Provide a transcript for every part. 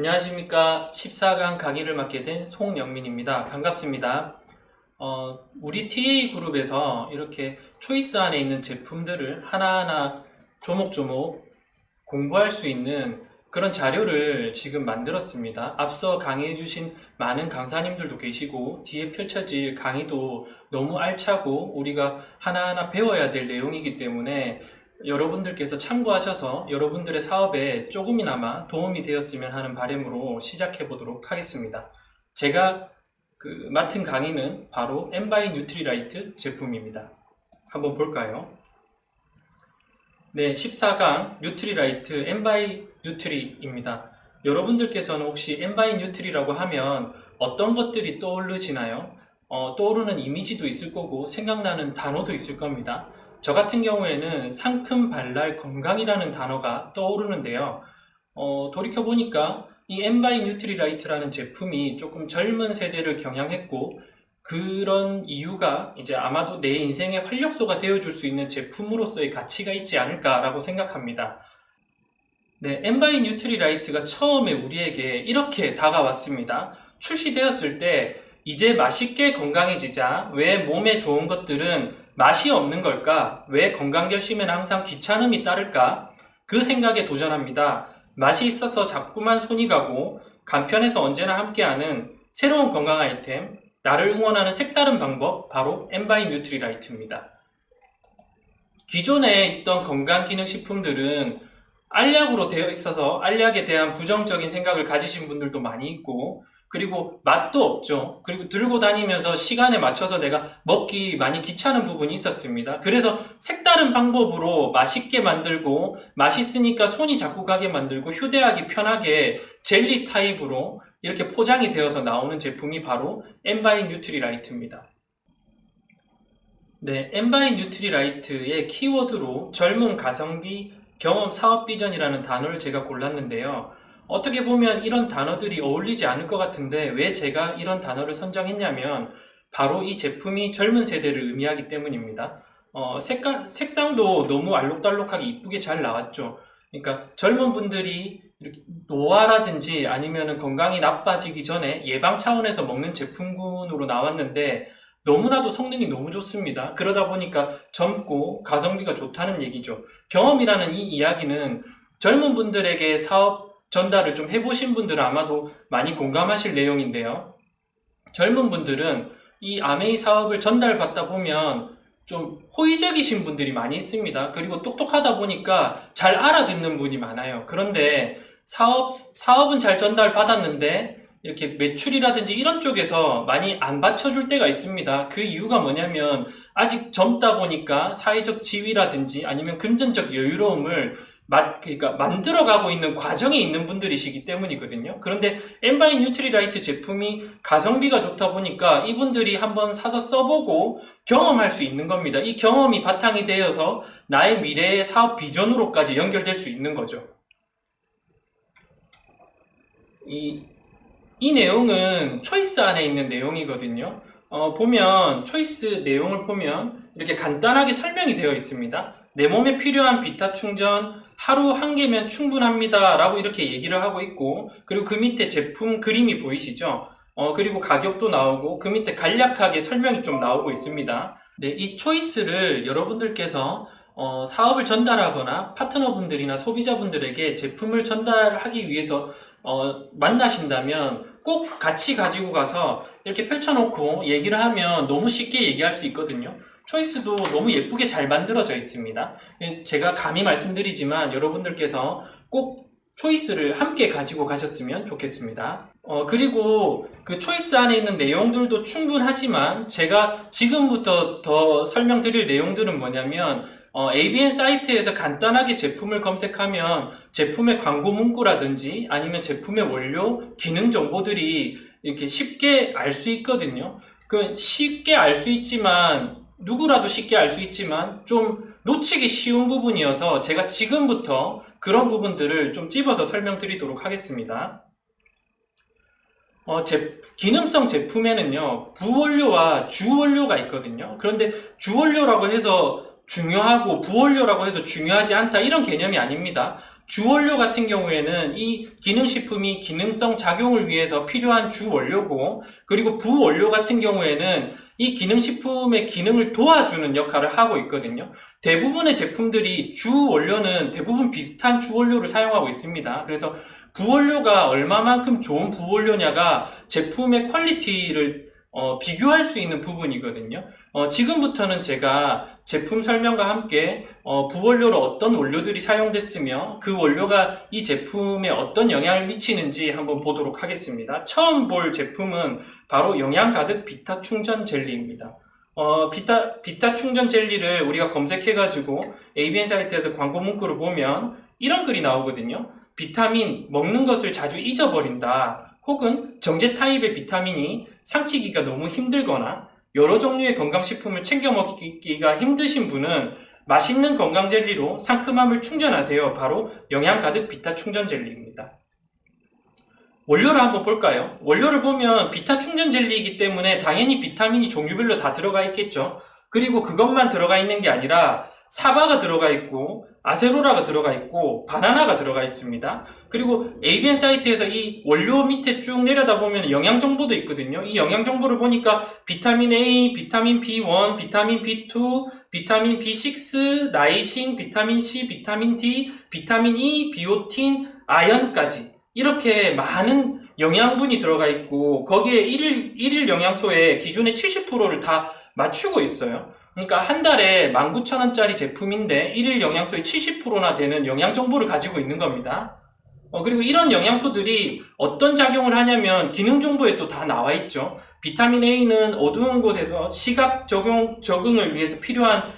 안녕하십니까. 14강 강의를 맡게 된 송영민입니다. 반갑습니다. 우리 TA 그룹에서 이렇게 초이스 안에 있는 제품들을 하나하나 조목조목 공부할 수 있는 그런 자료를 지금 만들었습니다. 앞서 강의해주신 많은 강사님들도 계시고 뒤에 펼쳐질 강의도 너무 알차고 우리가 하나하나 배워야 될 내용이기 때문에 여러분들께서 참고하셔서 여러분들의 사업에 조금이나마 도움이 되었으면 하는 바람으로 시작해 보도록 하겠습니다. 제가 맡은 강의는 바로 엔바이 뉴트리라이트 제품입니다. 한번 볼까요? 네, 14강 뉴트리라이트 엔바이 뉴트리입니다. 여러분들께서는 혹시 엔바이 뉴트리라고 하면 어떤 것들이 떠오르시나요? 떠오르는 이미지도 있을 거고 생각나는 단어도 있을 겁니다. 저 같은 경우에는 상큼 발랄 건강이라는 단어가 떠오르는데요. 돌이켜보니까 이 엔바이 뉴트리라이트라는 제품이 조금 젊은 세대를 겨냥했고 그런 이유가 이제 아마도 내 인생의 활력소가 되어줄 수 있는 제품으로서의 가치가 있지 않을까라고 생각합니다. 네, 엔바이 뉴트리라이트가 처음에 우리에게 이렇게 다가왔습니다. 출시되었을 때 이제 맛있게 건강해지자, 왜 몸에 좋은 것들은 맛이 없는 걸까? 왜 건강 결심에는 항상 귀찮음이 따를까? 그 생각에 도전합니다. 맛이 있어서 자꾸만 손이 가고 간편해서 언제나 함께하는 새로운 건강 아이템, 나를 응원하는 색다른 방법, 바로 엔바이 뉴트리라이트입니다. 기존에 있던 건강기능식품들은 알약으로 되어 있어서 알약에 대한 부정적인 생각을 가지신 분들도 많이 있고, 그리고 맛도 없죠. 그리고 들고 다니면서 시간에 맞춰서 내가 먹기 많이 귀찮은 부분이 있었습니다. 그래서 색다른 방법으로 맛있게 만들고 맛있으니까 손이 자꾸 가게 만들고 휴대하기 편하게 젤리 타입으로 이렇게 포장이 되어서 나오는 제품이 바로 엔바이 뉴트리라이트입니다. 네, 엔바이 뉴트리라이트의 키워드로 젊은 가성비 경험 사업 비전이라는 단어를 제가 골랐는데요. 어떻게 보면 이런 단어들이 어울리지 않을 것 같은데 왜 제가 이런 단어를 선정했냐면 바로 이 제품이 젊은 세대를 의미하기 때문입니다. 색상도 너무 알록달록하게 이쁘게 잘 나왔죠. 그러니까 젊은 분들이 이렇게 노화라든지 아니면 건강이 나빠지기 전에 예방 차원에서 먹는 제품군으로 나왔는데 너무나도 성능이 너무 좋습니다. 그러다 보니까 젊고 가성비가 좋다는 얘기죠. 경험이라는 이 이야기는 젊은 분들에게 사업 전달을 좀 해보신 분들은 아마도 많이 공감하실 내용인데요. 젊은 분들은 이 아메이 사업을 전달받다 보면 좀 호의적이신 분들이 많이 있습니다. 그리고 똑똑하다 보니까 잘 알아듣는 분이 많아요. 그런데 사업은 잘 전달받았는데 이렇게 매출이라든지 이런 쪽에서 많이 안 받쳐줄 때가 있습니다. 그 이유가 뭐냐면 아직 젊다 보니까 사회적 지위라든지 아니면 금전적 여유로움을 그러니까 만들어가고 있는 과정에 있는 분들이시기 때문이거든요. 그런데 엔바이 뉴트리라이트 제품이 가성비가 좋다 보니까 이분들이 한번 사서 써보고 경험할 수 있는 겁니다. 이 경험이 바탕이 되어서 나의 미래의 사업 비전으로까지 연결될 수 있는 거죠. 이 내용은 초이스 안에 있는 내용이거든요. 보면 초이스 내용을 보면 이렇게 간단하게 설명이 되어 있습니다. 내 몸에 필요한 비타 충전 하루 한 개면 충분합니다 라고 이렇게 얘기를 하고 있고, 그리고 그 밑에 제품 그림이 보이시죠? 그리고 가격도 나오고 그 밑에 간략하게 설명이 좀 나오고 있습니다. 네, 이 초이스를 여러분들께서 사업을 전달하거나 파트너분들이나 소비자분들에게 제품을 전달하기 위해서 만나신다면 꼭 같이 가지고 가서 이렇게 펼쳐놓고 얘기를 하면 너무 쉽게 얘기할 수 있거든요. 초이스도 너무 예쁘게 잘 만들어져 있습니다. 제가 감히 말씀드리지만 여러분들께서 꼭 초이스를 함께 가지고 가셨으면 좋겠습니다. 그리고 그 초이스 안에 있는 내용들도 충분하지만 제가 지금부터 더 설명드릴 내용들은 뭐냐면 ABN 사이트에서 간단하게 제품을 검색하면 제품의 광고 문구라든지 아니면 제품의 원료, 기능 정보들이 이렇게 쉽게 알 수 있거든요. 쉽게 알 수 있지만 누구라도 쉽게 알 수 있지만 좀 놓치기 쉬운 부분이어서 제가 지금부터 그런 부분들을 좀 찝어서 설명드리도록 하겠습니다. 기능성 제품에는요, 부원료와 주원료가 있거든요. 그런데 주원료라고 해서 중요하고 부원료라고 해서 중요하지 않다 이런 개념이 아닙니다. 주원료 같은 경우에는 이 기능식품이 기능성 작용을 위해서 필요한 주원료고, 그리고 부원료 같은 경우에는 이 기능식품의 기능을 도와주는 역할을 하고 있거든요. 대부분의 제품들이 주원료는 대부분 비슷한 주원료를 사용하고 있습니다. 그래서 부원료가 얼마만큼 좋은 부원료냐가 제품의 퀄리티를 비교할 수 있는 부분이거든요. 지금부터는 제가 제품 설명과 함께 부원료로 어떤 원료들이 사용됐으며 그 원료가 이 제품에 어떤 영향을 미치는지 한번 보도록 하겠습니다. 처음 볼 제품은 바로 영양 가득 비타 충전 젤리입니다. 비타 충전 젤리를 우리가 검색해가지고 ABN 사이트에서 광고 문구를 보면 이런 글이 나오거든요. 비타민 먹는 것을 자주 잊어버린다. 혹은 정제 타입의 비타민이 삼키기가 너무 힘들거나 여러 종류의 건강식품을 챙겨 먹기가 힘드신 분은 맛있는 건강젤리로 상큼함을 충전하세요. 바로 영양 가득 비타 충전 젤리입니다. 원료를 한번 볼까요? 원료를 보면 비타 충전 젤리이기 때문에 당연히 비타민이 종류별로 다 들어가 있겠죠. 그리고 그것만 들어가 있는 게 아니라 사과가 들어가 있고 아세로라가 들어가 있고 바나나가 들어가 있습니다. 그리고 ABN 사이트에서 이 원료 밑에 쭉 내려다 보면 영양 정보도 있거든요. 이 영양 정보를 보니까 비타민 A, 비타민 B1, 비타민 B2, 비타민 B6, 나이신, 비타민 C, 비타민 D, 비타민 E, 비오틴, 아연까지 이렇게 많은 영양분이 들어가 있고 거기에 일일 영양소의 기준의 70%를 다 맞추고 있어요. 그러니까 한 달에 19,000원짜리 제품인데 일일 영양소의 70%나 되는 영양 정보를 가지고 있는 겁니다. 그리고 이런 영양소들이 어떤 작용을 하냐면 기능 정보에 또 다 나와 있죠. 비타민 A는 어두운 곳에서 시각 적응을 위해서 필요한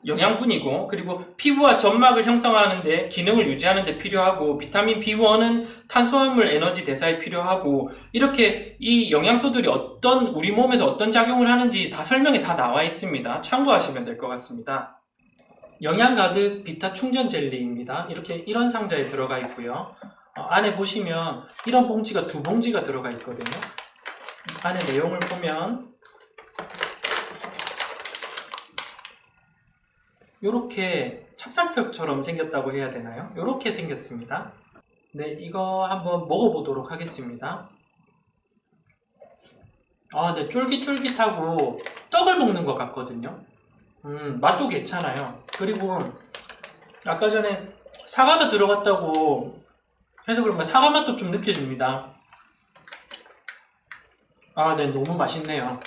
영양분이고, 그리고 피부와 점막을 형성하는 데 기능을 유지하는 데 필요하고, 비타민 B1은 탄수화물 에너지 대사에 필요하고, 이렇게 이 영양소들이 우리 몸에서 어떤 작용을 하는지 다 설명이 다 나와 있습니다. 참고하시면 될 것 같습니다. 영양 가득 비타 충전 젤리입니다. 이런 상자에 들어가 있고요. 안에 보시면 이런 봉지가 2봉지가 들어가 있거든요. 안에 내용을 보면 요렇게 찹쌀떡처럼 생겼다고 해야 되나요? 요렇게 생겼습니다. 네, 이거 한번 먹어보도록 하겠습니다. 네, 쫄깃쫄깃하고 떡을 먹는 것 같거든요. 맛도 괜찮아요. 그리고 아까 전에 사과가 들어갔다고 해서 그런가 사과 맛도 좀 느껴집니다. 네, 너무 맛있네요.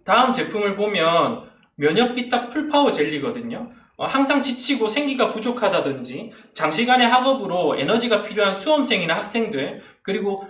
다음 제품을 보면 면역 비타 풀파워 젤리거든요. 항상 지치고 생기가 부족하다든지 장시간의 학업으로 에너지가 필요한 수험생이나 학생들, 그리고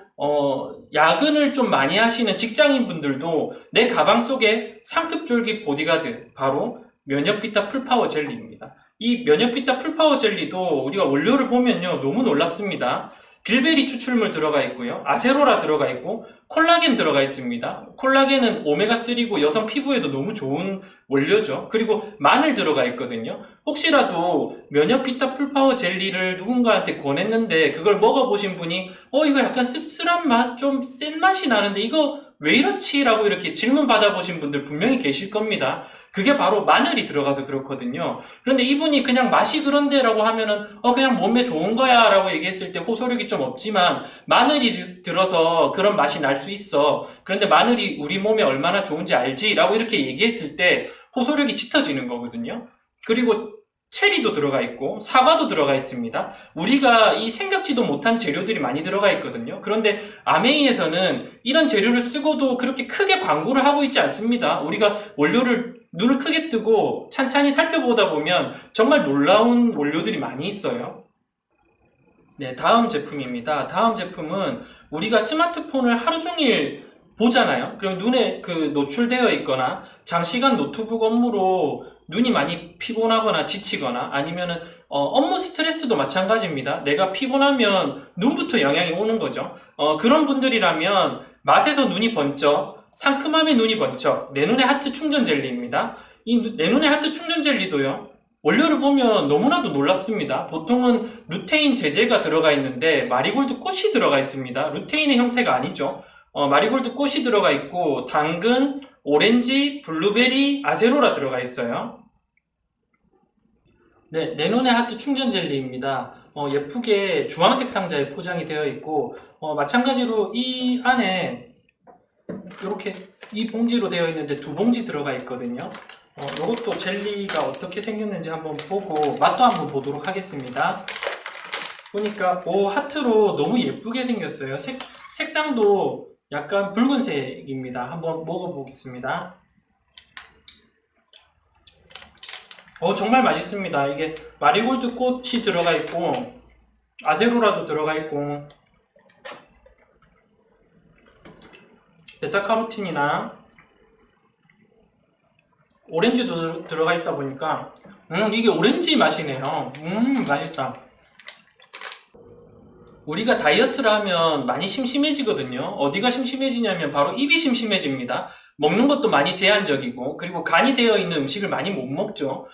야근을 좀 많이 하시는 직장인분들도 내 가방 속에 상급 쫄깃 보디가드, 바로 면역 비타 풀파워 젤리입니다. 이 면역 비타 풀파워 젤리도 우리가 원료를 보면요, 너무 놀랍습니다. 빌베리 추출물 들어가 있고요, 아세로라 들어가 있고, 콜라겐 들어가 있습니다. 콜라겐은 오메가3고 여성 피부에도 너무 좋은 원료죠. 그리고 마늘 들어가 있거든요. 혹시라도 면역 비타 풀파워 젤리를 누군가한테 권했는데 그걸 먹어보신 분이 이거 약간 씁쓸한 맛, 좀 센 맛이 나는데 이거 왜 이렇지? 라고 이렇게 질문 받아보신 분들 분명히 계실 겁니다. 그게 바로 마늘이 들어가서 그렇거든요. 그런데 이분이 그냥 맛이 그런데 라고 하면은 그냥 몸에 좋은 거야 라고 얘기했을 때 호소력이 좀 없지만, 마늘이 들어서 그런 맛이 날 수 있어. 그런데 마늘이 우리 몸에 얼마나 좋은지 알지? 라고 이렇게 얘기했을 때 호소력이 짙어지는 거거든요. 그리고 체리도 들어가 있고 사과도 들어가 있습니다. 우리가 이 생각지도 못한 재료들이 많이 들어가 있거든요. 그런데 아메이에서는 이런 재료를 쓰고도 그렇게 크게 광고를 하고 있지 않습니다. 우리가 원료를 눈을 크게 뜨고 찬찬히 살펴보다 보면 정말 놀라운 원료들이 많이 있어요. 네, 다음 제품입니다. 다음 제품은 우리가 스마트폰을 하루 종일 보잖아요. 그럼 눈에 노출되어 있거나 장시간 노트북 업무로 눈이 많이 피곤하거나 지치거나 아니면은 업무 스트레스도 마찬가지입니다. 내가 피곤하면 눈부터 영향이 오는 거죠. 그런 분들이라면 맛에서 눈이 번쩍, 상큼함에 눈이 번쩍, 내 눈의 하트 충전 젤리입니다. 이 내 눈의 하트 충전 젤리도요, 원료를 보면 너무나도 놀랍습니다. 보통은 루테인 제제가 들어가 있는데 마리골드 꽃이 들어가 있습니다. 루테인의 형태가 아니죠. 마리골드 꽃이 들어가 있고 당근, 오렌지, 블루베리, 아세로라 들어가 있어요. 네, 내 눈의 하트 충전 젤리입니다. 예쁘게 주황색 상자에 포장이 되어 있고, 마찬가지로 이 안에 이렇게 이 봉지로 되어 있는데 두 봉지 들어가 있거든요. 이것도 젤리가 어떻게 생겼는지 한번 보고 맛도 한번 보도록 하겠습니다. 보니까 하트로 너무 예쁘게 생겼어요. 색상도 약간 붉은색입니다. 한번 먹어보겠습니다. 정말 맛있습니다. 이게 마리골드 꽃이 들어가 있고 아세로라도 들어가 있고 베타카로틴이나 오렌지도 들어가 있다 보니까 이게 오렌지 맛이네요. 맛있다. 우리가 다이어트를 하면 많이 심심해지거든요. 어디가 심심해지냐면 바로 입이 심심해집니다. 먹는 것도 많이 제한적이고, 그리고 간이 되어 있는 음식을 많이 못 먹죠.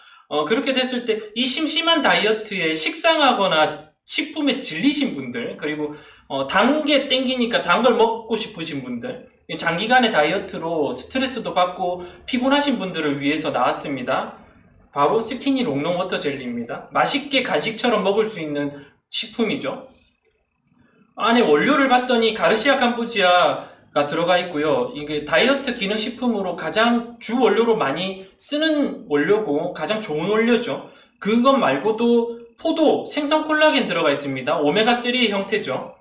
그렇게 됐을 때 이 심심한 다이어트에 식상하거나 식품에 질리신 분들, 그리고 단 게 땡기니까 단 걸 먹고 싶으신 분들, 장기간의 다이어트로 스트레스도 받고 피곤하신 분들을 위해서 나왔습니다. 바로 스키니 롱롱 워터 젤리입니다. 맛있게 간식처럼 먹을 수 있는 식품이죠. 안에 원료를 봤더니 가르시아 캄보지아가 들어가 있고요. 이게 다이어트 기능식품으로 가장 주 원료로 많이 쓰는 원료고 가장 좋은 원료죠. 그것 말고도 포도, 생선 콜라겐 들어가 있습니다. 오메가3의 형태죠.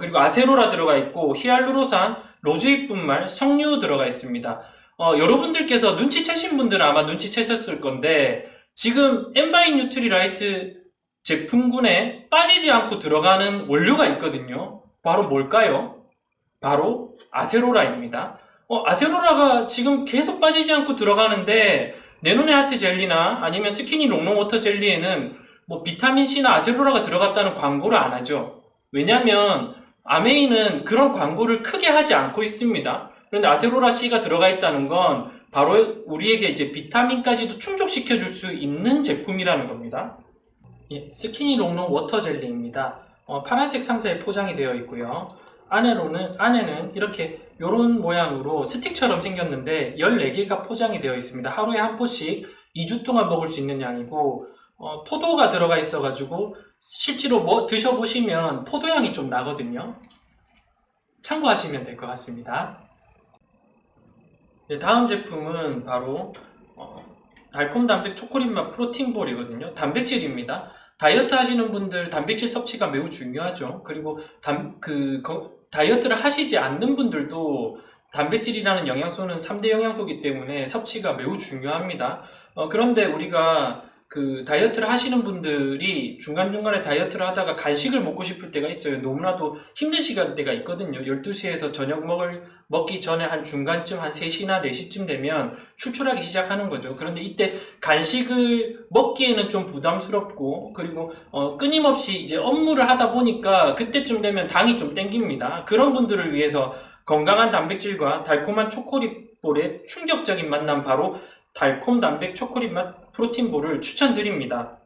그리고 아세로라 들어가 있고 히알루로산, 로즈잎 분말, 석류 들어가 있습니다. 여러분들께서 눈치채신 분들은 아마 눈치채셨을 건데 지금 엔바인 뉴트리라이트 제품군에 빠지지 않고 들어가는 원료가 있거든요. 바로 뭘까요? 바로 아세로라입니다. 아세로라가 지금 계속 빠지지 않고 들어가는데 내 눈의 하트 젤리나 아니면 스키니 롱롱 워터 젤리에는 뭐 비타민C나 아세로라가 들어갔다는 광고를 안 하죠. 왜냐하면 아메이는 그런 광고를 크게 하지 않고 있습니다. 그런데 아세로라 C가 들어가 있다는 건 바로 우리에게 이제 비타민까지도 충족시켜 줄 수 있는 제품이라는 겁니다. 예, 스키니 롱롱 워터 젤리입니다. 파란색 상자에 포장이 되어 있고요. 안에는 이렇게 요런 모양으로 스틱처럼 생겼는데 14개가 포장이 되어 있습니다. 하루에 한 포씩 2주 동안 먹을 수 있는 양이고 포도가 들어가 있어가지고 실제로 드셔보시면 포도향이 좀 나거든요. 참고하시면 될 것 같습니다. 네, 다음 제품은 바로 달콤 단백 초콜릿 맛 프로틴볼이거든요. 단백질입니다. 다이어트 하시는 분들 단백질 섭취가 매우 중요하죠. 그리고 다이어트를 하시지 않는 분들도 단백질이라는 영양소는 3대 영양소이기 때문에 섭취가 매우 중요합니다. 그런데 우리가 다이어트를 하시는 분들이 중간중간에 다이어트를 하다가 간식을 먹고 싶을 때가 있어요. 너무나도 힘든 시간대가 있거든요. 12시에서 저녁 먹기 전에 한 중간쯤 한 3시나 4시쯤 되면 출출하기 시작하는 거죠. 그런데 이때 간식을 먹기에는 좀 부담스럽고 그리고 끊임없이 이제 업무를 하다 보니까 그때쯤 되면 당이 좀 땡깁니다. 그런 분들을 위해서 건강한 단백질과 달콤한 초콜릿볼의 충격적인 만남 바로 달콤 단백 초콜릿 맛 프로틴볼을 추천드립니다.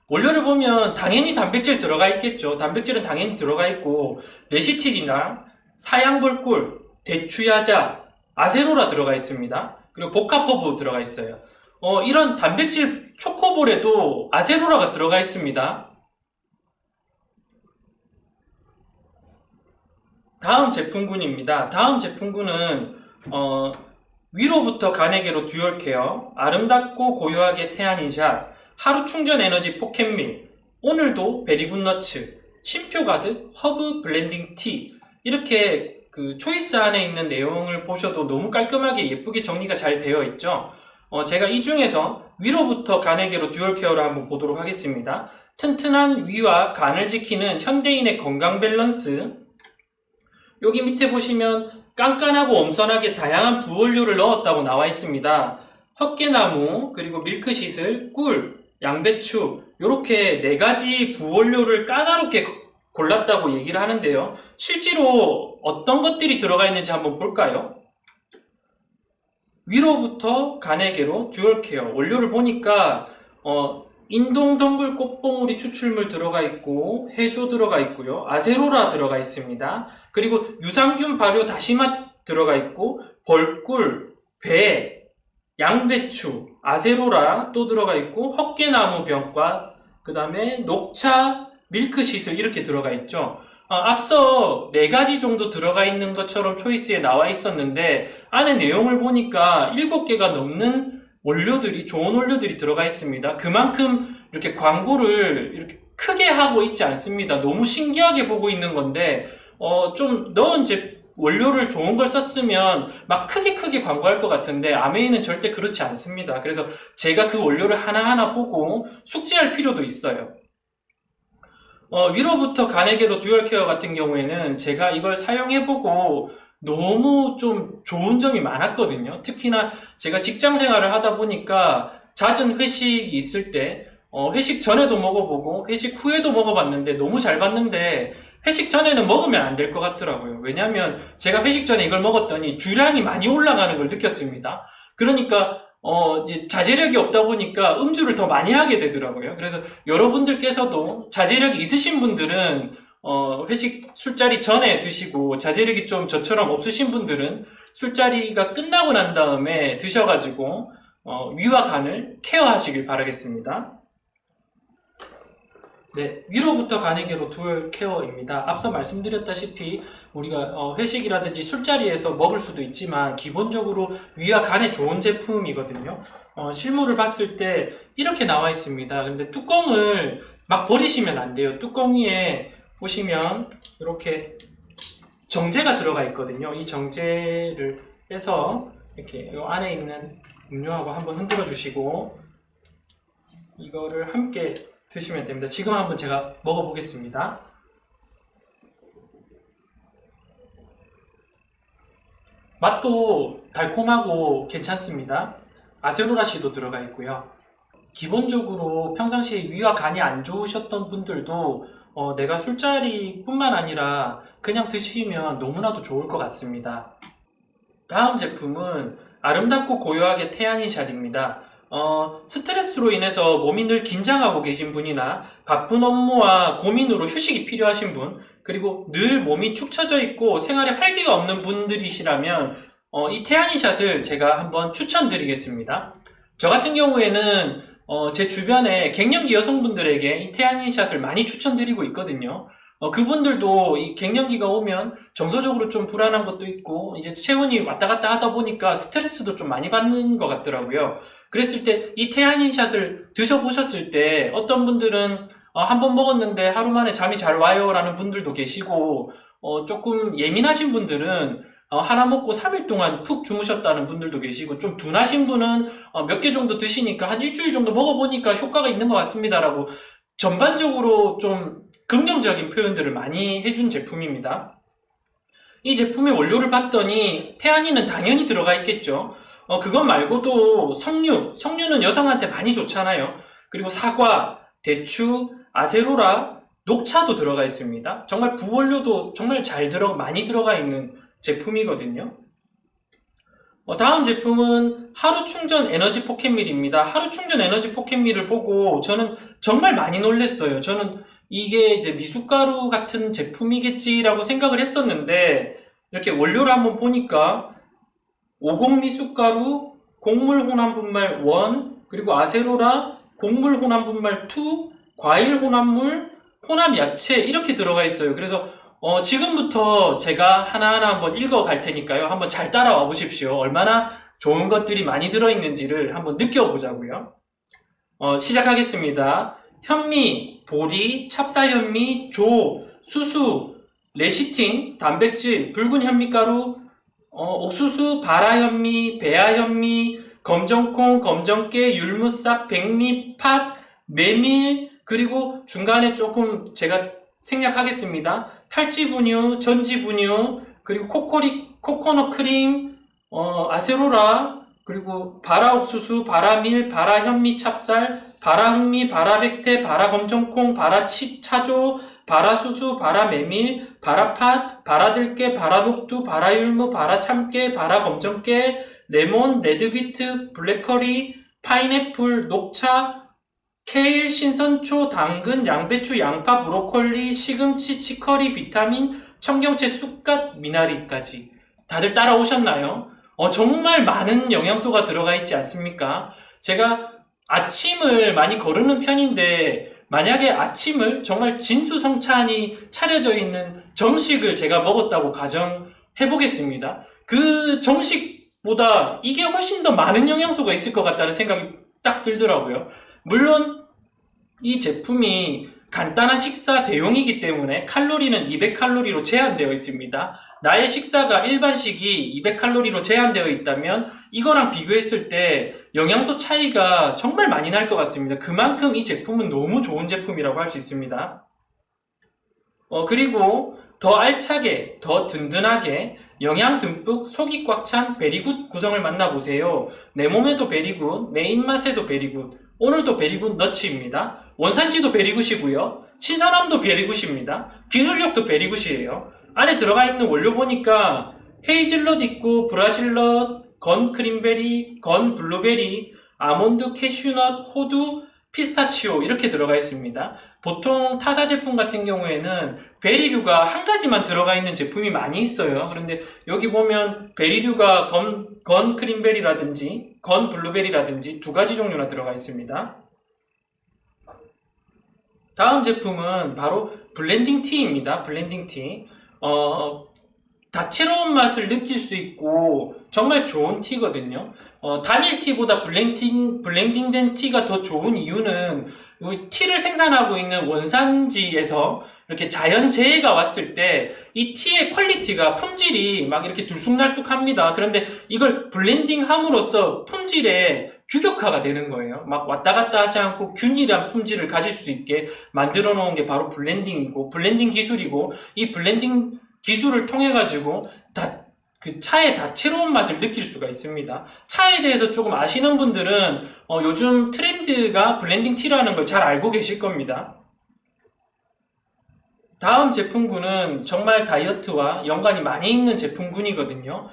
원료를 보면 당연히 단백질 들어가 있겠죠. 단백질은 당연히 들어가 있고 레시틸이나 사양불꿀, 대추야자, 아세로라 들어가 있습니다. 그리고 복합허브 들어가 있어요. 이런 단백질 초코볼에도 아세로라가 들어가 있습니다. 다음 제품군입니다. 다음 제품군은 위로부터 간에게로 듀얼케어, 아름답고 고요하게 태안인샷, 하루 충전 에너지 포켓밀, 오늘도 베리굿 너츠, 심표 가득 허브 블렌딩 티. 이렇게 초이스 안에 있는 내용을 보셔도 너무 깔끔하게 예쁘게 정리가 잘 되어 있죠. 제가 이 중에서 위로부터 간에게로 듀얼케어를 한번 보도록 하겠습니다. 튼튼한 위와 간을 지키는 현대인의 건강 밸런스. 여기 밑에 보시면 깐깐하고 엄선하게 다양한 부원료를 넣었다고 나와 있습니다. 헛개나무, 그리고 밀크시슬, 꿀, 양배추 이렇게 4가지 부원료를 까다롭게 골랐다고 얘기를 하는데요. 실제로 어떤 것들이 들어가 있는지 한번 볼까요? 위로부터 간에게로 듀얼케어 원료를 보니까 인동덩굴 꽃봉우리 추출물 들어가 있고 해조 들어가 있고요. 아세로라 들어가 있습니다. 그리고 유산균 발효 다시마 들어가 있고 벌꿀, 배, 양배추, 아세로라 또 들어가 있고 헛개나무 병과 그 다음에 녹차, 밀크시슬 이렇게 들어가 있죠. 앞서 4가지 정도 들어가 있는 것처럼 초이스에 나와 있었는데 안에 내용을 보니까 7개가 넘는 원료들이, 좋은 원료들이 들어가 있습니다. 그만큼 이렇게 광고를 이렇게 크게 하고 있지 않습니다. 너무 신기하게 보고 있는 건데 좀 넣은 원료를 좋은 걸 썼으면 막 크게 광고할 것 같은데 아메이는 절대 그렇지 않습니다. 그래서 제가 그 원료를 하나하나 보고 숙지할 필요도 있어요. 위로부터 가네게로 듀얼 케어 같은 경우에는 제가 이걸 사용해보고 너무 좀 좋은 점이 많았거든요. 특히나 제가 직장 생활을 하다 보니까 잦은 회식이 있을 때 회식 전에도 먹어보고 회식 후에도 먹어봤는데 너무 잘 봤는데 회식 전에는 먹으면 안 될 것 같더라고요. 왜냐하면 제가 회식 전에 이걸 먹었더니 주량이 많이 올라가는 걸 느꼈습니다. 그러니까 이제 자제력이 없다 보니까 음주를 더 많이 하게 되더라고요. 그래서 여러분들께서도 자제력이 있으신 분들은 회식 술자리 전에 드시고 자제력이 좀 저처럼 없으신 분들은 술자리가 끝나고 난 다음에 드셔가지고 위와 간을 케어하시길 바라겠습니다. 네, 위로부터 가네게로 듀얼 케어입니다. 앞서 말씀드렸다시피 우리가 회식이라든지 술자리에서 먹을 수도 있지만 기본적으로 위와 간에 좋은 제품이거든요. 실물을 봤을 때 이렇게 나와 있습니다. 근데 뚜껑을 막 버리시면 안 돼요. 뚜껑 위에 보시면 이렇게 정제가 들어가 있거든요. 이 정제를 빼서 이렇게 이 안에 있는 음료하고 한번 흔들어 주시고 이거를 함께 드시면 됩니다. 지금 한번 제가 먹어보겠습니다. 맛도 달콤하고 괜찮습니다. 아세로라씨도 들어가 있고요. 기본적으로 평상시에 위와 간이 안 좋으셨던 분들도 내가 술자리 뿐만 아니라 그냥 드시면 너무나도 좋을 것 같습니다. 다음 제품은 아름답고 고요하게 태아닌샷입니다. 스트레스로 인해서 몸이 늘 긴장하고 계신 분이나 바쁜 업무와 고민으로 휴식이 필요하신 분, 그리고 늘 몸이 축 처져 있고 생활에 활기가 없는 분들이시라면 이 태아닌샷을 제가 한번 추천드리겠습니다. 저 같은 경우에는 제 주변에 갱년기 여성분들에게 이 태아닌샷을 많이 추천드리고 있거든요. 그분들도 이 갱년기가 오면 정서적으로 좀 불안한 것도 있고 이제 체온이 왔다 갔다 하다 보니까 스트레스도 좀 많이 받는 것 같더라고요. 그랬을 때 이 태아닌샷을 드셔보셨을 때 어떤 분들은 한 번 먹었는데 하루 만에 잠이 잘 와요 라는 분들도 계시고 조금 예민하신 분들은 하나 먹고 3일 동안 푹 주무셨다는 분들도 계시고 좀 둔하신 분은 몇 개 정도 드시니까 한 일주일 정도 먹어보니까 효과가 있는 것 같습니다 라고 전반적으로 좀 긍정적인 표현들을 많이 해준 제품입니다. 이 제품의 원료를 봤더니 태아닌은 당연히 들어가 있겠죠. 그것 말고도 석류는 여성한테 많이 좋잖아요. 그리고 사과, 대추, 아세로라, 녹차도 들어가 있습니다. 정말 부원료도 정말 많이 들어가 있는 제품이거든요. 다음 제품은 하루충전 에너지 포켓밀입니다. 하루충전 에너지 포켓밀을 보고 저는 정말 많이 놀랐어요. 저는 이게 이제 미숫가루 같은 제품이겠지라고 생각을 했었는데 이렇게 원료를 한번 보니까 50 미숫가루, 곡물 혼합분말 1, 그리고 아세로라, 곡물 혼합분말 2, 과일 혼합물, 혼합 야채 이렇게 들어가 있어요. 그래서 지금부터 제가 하나하나 한번 읽어갈 테니까요. 한번 잘 따라와 보십시오. 얼마나 좋은 것들이 많이 들어있는지를 한번 느껴보자고요. 시작하겠습니다. 현미, 보리, 찹쌀현미, 조, 수수, 레시틴, 단백질, 붉은 현미가루, 옥수수, 바라현미, 배아현미, 검정콩, 검정깨, 율무싹, 백미, 팥, 메밀, 그리고 중간에 조금 제가 생략하겠습니다. 탈지분유, 전지분유, 그리고 코코넛 크림, 아세로라, 그리고 바라옥수수, 바라밀, 바라현미 찹쌀, 바라흑미, 바라백태, 바라검정콩, 바라차조, 바라수수, 바라메밀, 바라팥, 바라들깨, 바라녹두, 바라율무, 바라참깨, 바라검정깨, 레몬, 레드비트, 블랙커리, 파인애플, 녹차, 케일, 신선초, 당근, 양배추, 양파, 브로콜리, 시금치, 치커리, 비타민, 청경채, 쑥갓, 미나리까지 다들 따라오셨나요? 정말 많은 영양소가 들어가 있지 않습니까? 제가 아침을 많이 거르는 편인데 만약에 아침을 정말 진수성찬이 차려져 있는 정식을 제가 먹었다고 가정해 보겠습니다. 그 정식보다 이게 훨씬 더 많은 영양소가 있을 것 같다는 생각이 딱 들더라고요. 물론 이 제품이 간단한 식사 대용이기 때문에 칼로리는 200칼로리로 제한되어 있습니다. 나의 식사가 일반식이 200칼로리로 제한되어 있다면 이거랑 비교했을 때 영양소 차이가 정말 많이 날 것 같습니다. 그만큼 이 제품은 너무 좋은 제품이라고 할 수 있습니다. 그리고 더 알차게, 더 든든하게 영양 듬뿍 속이 꽉 찬 베리굿 구성을 만나보세요. 내 몸에도 베리굿, 내 입맛에도 베리굿, 오늘도 베리굿 너츠입니다. 원산지도 베리굿이고요. 신선함도 베리굿입니다. 기술력도 베리굿이에요. 안에 들어가 있는 원료 보니까 헤이즐넛 있고 브라질넛, 건 크림베리, 건 블루베리, 아몬드, 캐슈넛, 호두, 피스타치오 이렇게 들어가 있습니다. 보통 타사 제품 같은 경우에는 베리류가 한 가지만 들어가 있는 제품이 많이 있어요. 그런데 여기 보면 베리류가 건 크림베리라든지 건 블루베리라든지 두 가지 종류나 들어가 있습니다. 다음 제품은 바로 블렌딩 티입니다. 블렌딩 티. 다채로운 맛을 느낄 수 있고 정말 좋은 티거든요. 단일 티보다 블렌딩된 티가 더 좋은 이유는 티를 생산하고 있는 원산지에서 이렇게 자연 재해가 왔을 때 이 티의 퀄리티가 품질이 막 이렇게 들쑥날쑥합니다. 그런데 이걸 블렌딩 함으로써 품질에 규격화가 되는 거예요. 막 왔다 갔다 하지 않고 균일한 품질을 가질 수 있게 만들어 놓은 게 바로 블렌딩이고 블렌딩 기술이고 이 블렌딩 기술을 통해 가지고 그 차의 다채로운 맛을 느낄 수가 있습니다. 차에 대해서 조금 아시는 분들은 요즘 트렌드가 블렌딩 티라는 걸 잘 알고 계실 겁니다. 다음 제품군은 정말 다이어트와 연관이 많이 있는 제품군이거든요.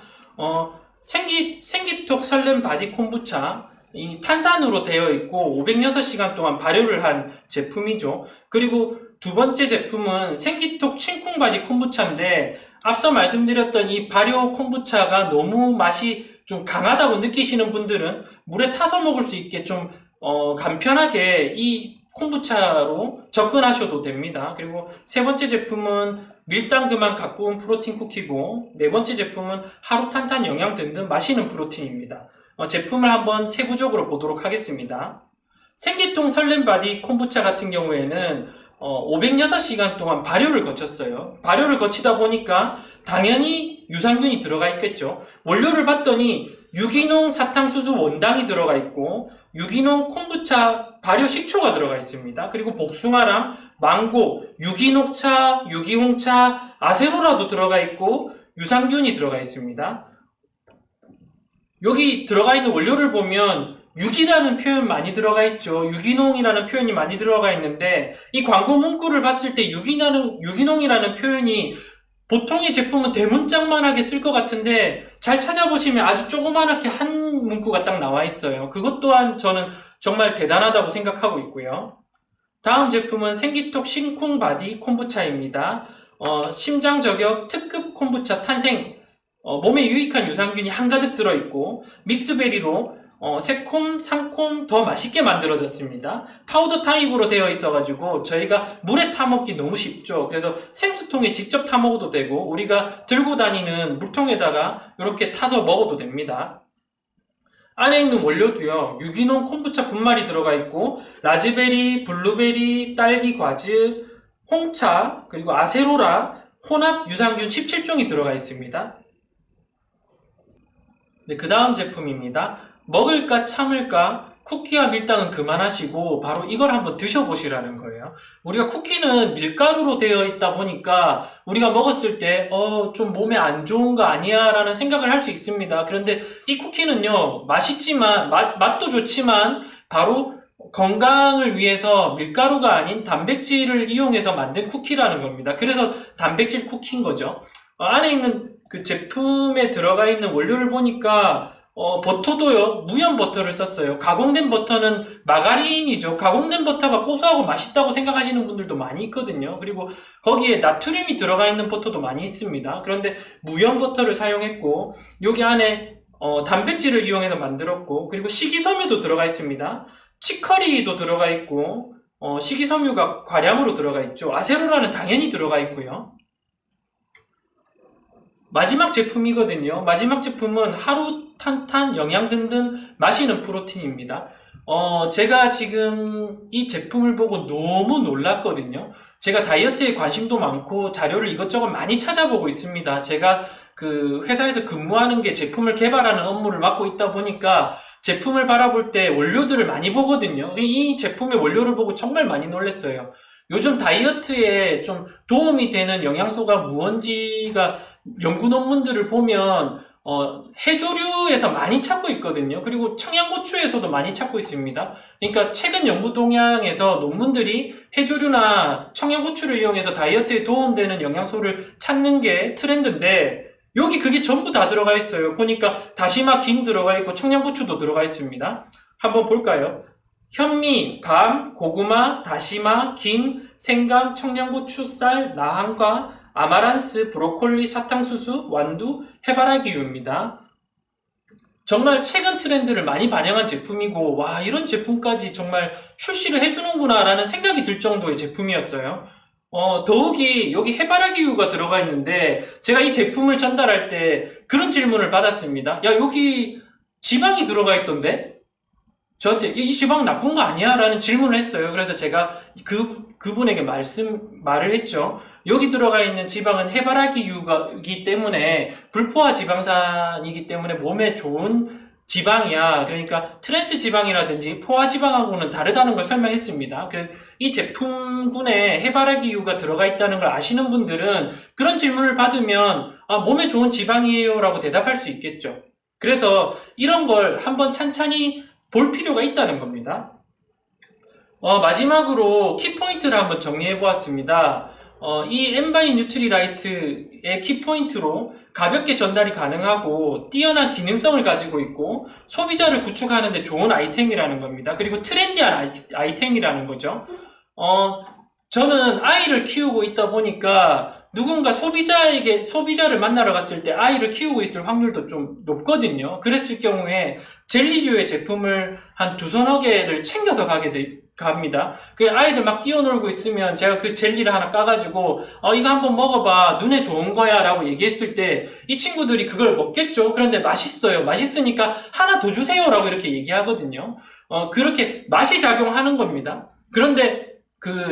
생기톡 설렘 바디 콤부차, 이 탄산으로 되어 있고 506시간 동안 발효를 한 제품이죠. 그리고 두 번째 제품은 생기톡 신쿵 바디 콤부차인데 앞서 말씀드렸던 이 발효 콤부차가 너무 맛이 좀 강하다고 느끼시는 분들은 물에 타서 먹을 수 있게 좀 간편하게 이 콤부차로 접근하셔도 됩니다. 그리고 세 번째 제품은 밀당그만 가꾸운 프로틴 쿠키고 네 번째 제품은 하루 탄탄 영양 든든 마시는 프로틴입니다. 제품을 한번 세부적으로 보도록 하겠습니다. 생기통 설렘바디 콤부차 같은 경우에는 506시간 동안 발효를 거쳤어요. 발효를 거치다 보니까 당연히 유산균이 들어가 있겠죠. 원료를 봤더니 유기농 사탕수수 원당이 들어가 있고 유기농 콤부차 발효 식초가 들어가 있습니다. 그리고 복숭아랑 망고, 유기녹차, 유기홍차, 아세로라도 들어가 있고 유산균이 들어가 있습니다. 여기 들어가 있는 원료를 보면 유기라는 표현 많이 들어가 있죠. 유기농이라는 표현이 많이 들어가 있는데 이 광고 문구를 봤을 때 유기농이라는 표현이 보통의 제품은 대문짝만하게 쓸 것 같은데 잘 찾아보시면 아주 조그만하게 한 문구가 딱 나와 있어요. 그것 또한 저는 정말 대단하다고 생각하고 있고요. 다음 제품은 생기톡 신쿵 바디 콤부차입니다. 심장 저격 특급 콤부차 탄생. 몸에 유익한 유산균이 한가득 들어있고 믹스베리로 새콤, 상콤 더 맛있게 만들어졌습니다. 파우더 타입으로 되어 있어가지고 저희가 물에 타먹기 너무 쉽죠. 그래서 생수통에 직접 타먹어도 되고 우리가 들고 다니는 물통에다가 이렇게 타서 먹어도 됩니다. 안에 있는 원료도요. 유기농 콤부차 분말이 들어가 있고 라즈베리, 블루베리, 딸기 과즙, 홍차, 그리고 아세로라, 혼합 유산균 17종이 들어가 있습니다. 네, 그 다음 제품입니다. 먹을까 참을까 쿠키와 밀당은 그만하시고 바로 이걸 한번 드셔보시라는 거예요. 우리가 쿠키는 밀가루로 되어 있다 보니까 우리가 먹었을 때 좀 몸에 안 좋은 거 아니야 라는 생각을 할 수 있습니다. 그런데 이 쿠키는요 맛있지만 맛도 좋지만 바로 건강을 위해서 밀가루가 아닌 단백질을 이용해서 만든 쿠키라는 겁니다. 그래서 단백질 쿠키인 거죠. 안에 있는 그 제품에 들어가 있는 원료를 보니까 버터도요, 무염 버터를 썼어요. 가공된 버터는 마가린이죠. 가공된 버터가 고소하고 맛있다고 생각하시는 분들도 많이 있거든요. 그리고 거기에 나트륨이 들어가 있는 버터도 많이 있습니다. 그런데 무염 버터를 사용했고, 여기 안에 단백질을 이용해서 만들었고, 그리고 식이섬유도 들어가 있습니다. 치커리도 들어가 있고, 식이섬유가 과량으로 들어가 있죠. 아세로라는 당연히 들어가 있고요. 마지막 제품이거든요. 마지막 제품은 하루 탄탄 영양 든든 마시는 프로틴입니다. 제가 지금 이 제품을 보고 너무 놀랐거든요. 제가 다이어트에 관심도 많고 자료를 이것저것 많이 찾아보고 있습니다. 제가 그 회사에서 근무하는 게 제품을 개발하는 업무를 맡고 있다 보니까 제품을 바라볼 때 원료들을 많이 보거든요. 이 제품의 원료를 보고 정말 많이 놀랐어요. 요즘 다이어트에 좀 도움이 되는 영양소가 무언지가 연구 논문들을 보면 해조류에서 많이 찾고 있거든요. 그리고 청양고추에서도 많이 찾고 있습니다. 그러니까 최근 연구 동향에서 논문들이 해조류나 청양고추를 이용해서 다이어트에 도움되는 영양소를 찾는 게 트렌드인데 여기 그게 전부 다 들어가 있어요. 보니까 다시마, 김 들어가 있고 청양고추도 들어가 있습니다. 한번 볼까요? 현미, 밤, 고구마, 다시마, 김, 생강, 청양고추, 쌀, 나한과 아마란스, 브로콜리, 사탕수수, 완두, 해바라기유입니다. 정말 최근 트렌드를 많이 반영한 제품이고 와 이런 제품까지 정말 출시를 해주는구나 라는 생각이 들 정도의 제품이었어요. 더욱이 여기 해바라기유가 들어가 있는데 제가 이 제품을 전달할 때 그런 질문을 받았습니다. 야 여기 지방이 들어가 있던데? 저한테 이 지방 나쁜 거 아니야? 라는 질문을 했어요. 그래서 제가 그분에게 말을 했죠. 여기 들어가 있는 지방은 해바라기유이기 때문에 불포화 지방산이기 때문에 몸에 좋은 지방이야. 그러니까 트랜스 지방이라든지 포화 지방하고는 다르다는 걸 설명했습니다. 이 제품군에 해바라기유가 들어가 있다는 걸 아시는 분들은 그런 질문을 받으면 몸에 좋은 지방이에요 라고 대답할 수 있겠죠. 그래서 이런 걸 한번 찬찬히 볼 필요가 있다는 겁니다. 마지막으로 키포인트를 한번 정리해 보았습니다. 이 엔바이 뉴트리라이트의 키포인트로 가볍게 전달이 가능하고 뛰어난 기능성을 가지고 있고 소비자를 구축하는 데 좋은 아이템이라는 겁니다. 그리고 트렌디한 아이템이라는 거죠. 저는 아이를 키우고 있다 보니까 누군가 소비자를 만나러 갔을 때 아이를 키우고 있을 확률도 좀 높거든요. 그랬을 경우에 젤리류의 제품을 한 2-3 개를 챙겨서 갑니다. 그 아이들 막 뛰어놀고 있으면 제가 그 젤리를 하나 까가지고 이거 한번 먹어봐 눈에 좋은 거야 라고 얘기했을 때 이 친구들이 그걸 먹겠죠. 그런데 맛있어요. 맛있으니까 하나 더 주세요 라고 이렇게 얘기하거든요. 그렇게 맛이 작용하는 겁니다. 그런데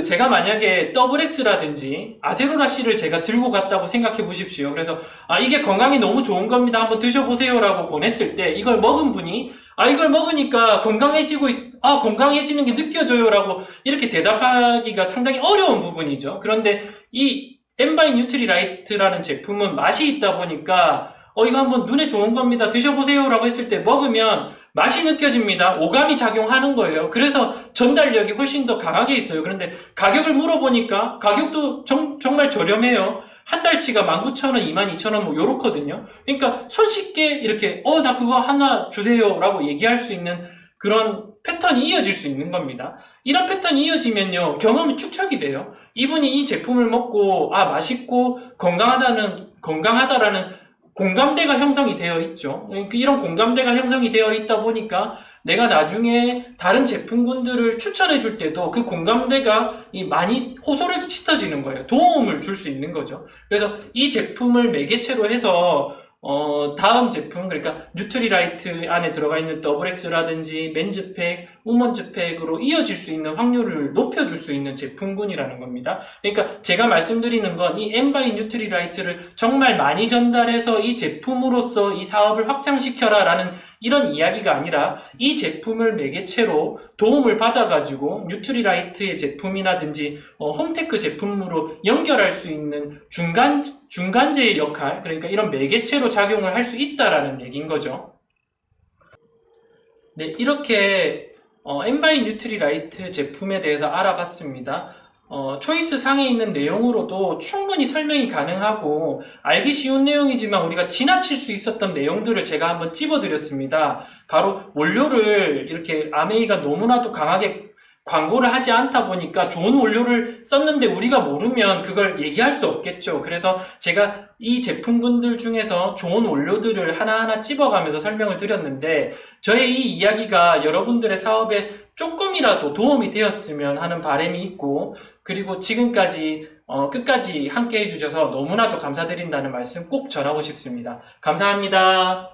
제가 만약에 XX라든지 아제로라씨를 제가 들고 갔다고 생각해 보십시오. 그래서 이게 건강에 너무 좋은 겁니다. 한번 드셔보세요 라고 권했을 때 이걸 먹은 분이 이걸 먹으니까 건강해지는 게 느껴져요 라고 이렇게 대답하기가 상당히 어려운 부분이죠. 그런데 이 엔바이 뉴트리라이트라는 제품은 맛이 있다 보니까 이거 한번 눈에 좋은 겁니다. 드셔보세요 라고 했을 때 먹으면 맛이 느껴집니다. 오감이 작용하는 거예요. 그래서 전달력이 훨씬 더 강하게 있어요. 그런데 가격을 물어보니까 가격도 정말 저렴해요. 한 달치가 19,000원, 22,000원 뭐 요렇거든요. 그러니까 손쉽게 이렇게 나 그거 하나 주세요 라고 얘기할 수 있는 그런 패턴이 이어질 수 있는 겁니다. 이런 패턴이 이어지면요 경험이 축적이 돼요. 이분이 이 제품을 먹고 맛있고 건강하다라는 공감대가 형성이 되어 있죠. 이런 공감대가 형성이 되어 있다 보니까 내가 나중에 다른 제품군들을 추천해 줄 때도 그 공감대가 많이 호소를 짙어지는 거예요. 도움을 줄 수 있는 거죠. 그래서 이 제품을 매개체로 해서 다음 제품, 그러니까 뉴트리라이트 안에 들어가 있는 XX라든지 맨즈팩, 우먼즈팩으로 이어질 수 있는 확률을 높여줄 수 있는 제품군이라는 겁니다. 그러니까 제가 말씀드리는 건 이 엔바이 뉴트리라이트를 정말 많이 전달해서 이 제품으로서 이 사업을 확장시켜라 라는 이런 이야기가 아니라 이 제품을 매개체로 도움을 받아가지고 뉴트리라이트의 제품이라든지 홈테크 제품으로 연결할 수 있는 중간재의 역할, 그러니까 이런 매개체로 작용을 할 수 있다라는 얘기인 거죠. 네, 이렇게 엔바이 뉴트리라이트 제품에 대해서 알아봤습니다. 초이스 상에 있는 내용으로도 충분히 설명이 가능하고 알기 쉬운 내용이지만 우리가 지나칠 수 있었던 내용들을 제가 한번 찝어드렸습니다. 바로 원료를 이렇게 아메이가 너무나도 강하게 광고를 하지 않다 보니까 좋은 원료를 썼는데 우리가 모르면 그걸 얘기할 수 없겠죠. 그래서 제가 이 제품군들 중에서 좋은 원료들을 하나하나 찝어가면서 설명을 드렸는데 저의 이 이야기가 여러분들의 사업에 조금이라도 도움이 되었으면 하는 바람이 있고, 그리고 지금까지 끝까지 함께 해주셔서 너무나도 감사드린다는 말씀 꼭 전하고 싶습니다. 감사합니다.